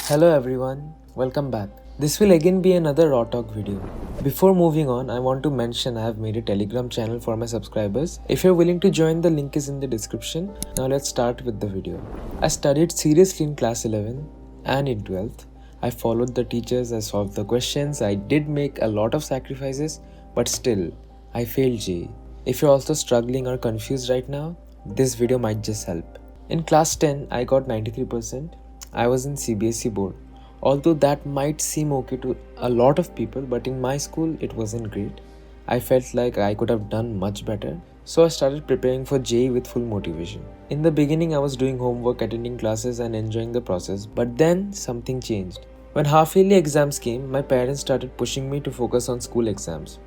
Hello everyone, welcome back. This will again be another raw talk video. Before moving on, I want to mention I have made a Telegram channel for my subscribers. If you're willing to join, the link is in the description. Now let's start with the video. I studied seriously in class 11 and in 12th. I followed the teachers, I solved the questions, I did make a lot of sacrifices, but still, I failed JEE. If you're also struggling or confused right now, this video might just help. In class 10, I got 93%. I was in CBSE board. Although that might seem okay to a lot of people, but in my school it wasn't great. I felt like I could have done much better. So I started preparing for JEE with full motivation. In the beginning I was doing homework, attending classes and enjoying the process. But then something changed. When half-yearly exams came, my parents started pushing me to focus on school exams.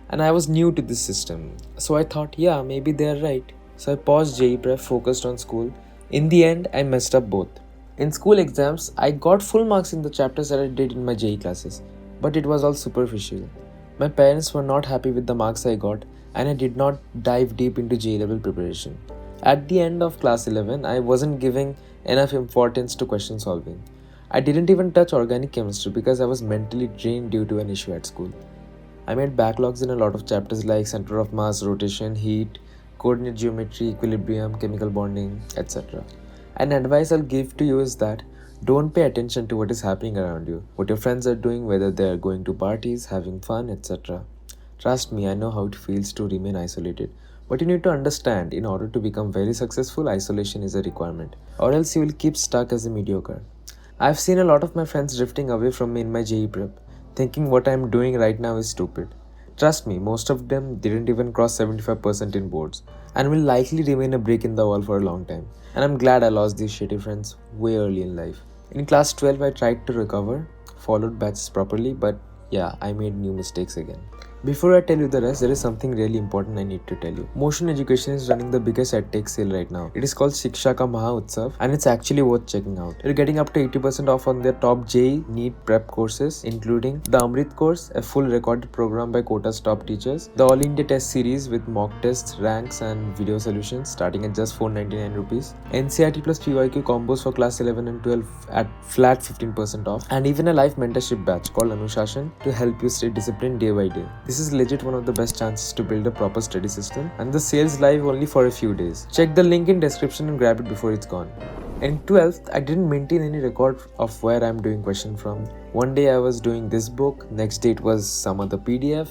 And I was new to this system. So I thought, yeah, maybe they're right. So I paused JEE prep, focused on school. In the end, I messed up both. In school exams, I got full marks in the chapters that I did in my JEE classes, but it was all superficial. My parents were not happy with the marks I got, and I did not dive deep into JEE level preparation. At the end of class 11, I wasn't giving enough importance to question solving. I didn't even touch organic chemistry because I was mentally drained due to an issue at school. I made backlogs in a lot of chapters like center of mass, rotation, heat, coordinate geometry, equilibrium, chemical bonding, etc. An advice I'll give to you is that don't pay attention to what is happening around you, what your friends are doing, whether they are going to parties, having fun, etc. Trust me, I know how it feels to remain isolated. But you need to understand, in order to become very successful, isolation is a requirement, or else you will keep stuck as a mediocre. I've seen a lot of my friends drifting away from me in my JEE prep, thinking what I'm doing right now is stupid. Trust me, most of them didn't even cross 75% in boards and will likely remain a brick in the wall for a long time. And I'm glad I lost these shitty friends way early in life. In class 12, I tried to recover, followed batches properly, but yeah, I made new mistakes again. Before I tell you the rest, there is something really important I need to tell you. Motion Education is running the biggest EdTech sale right now. It is called Shiksha Ka Maha Utsav and it's actually worth checking out. You're getting up to 80% off on their top JEE NEET prep courses, including the Amrit course, a full recorded program by Kota's top teachers, the All India Test series with mock tests, ranks and video solutions starting at just 499 rupees, NCERT plus PYQ combos for class 11 and 12 at flat 15% off, and even a live mentorship batch called Anushashan to help you stay disciplined day by day. This is legit one of the best chances to build a proper study system, and the sale's live only for a few days. Check the link in description and grab it before it's gone. In 12th, I didn't maintain any record of where I'm doing question from. One day I was doing this book, next day it was some other PDF,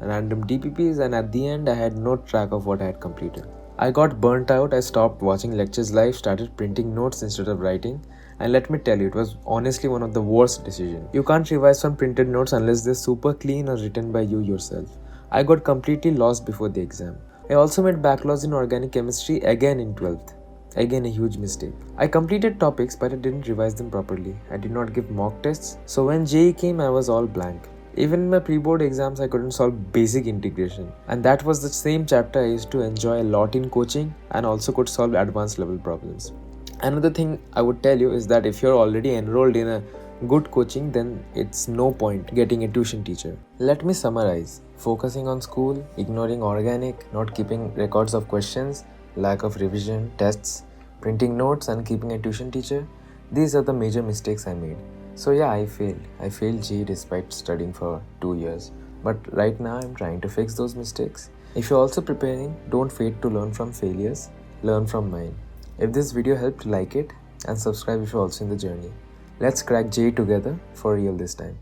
random DPPs, and at the end I had no track of what I had completed. I got burnt out, I stopped watching lectures live, started printing notes instead of writing. And let me tell you, it was honestly one of the worst decisions. You can't revise from printed notes unless they're super clean or written by you yourself. I got completely lost before the exam. I also made backlogs in organic chemistry again in 12th. Again a huge mistake. I completed topics but I didn't revise them properly. I did not give mock tests, so when JEE came I was all blank. Even in my pre-board exams I couldn't solve basic integration. And that was the same chapter I used to enjoy a lot in coaching and also could solve advanced level problems. Another thing I would tell you is that if you're already enrolled in a good coaching, then it's no point getting a tuition teacher. Let me summarize. Focusing on school, ignoring organic, not keeping records of questions, lack of revision, tests, printing notes and keeping a tuition teacher. These are the major mistakes I made. So yeah, I failed. I failed JEE despite studying for 2 years. But right now I'm trying to fix those mistakes. If you're also preparing, don't wait to learn from failures, learn from mine. If this video helped, like it and subscribe if you're also in the journey. Let's crack JEE together for real this time.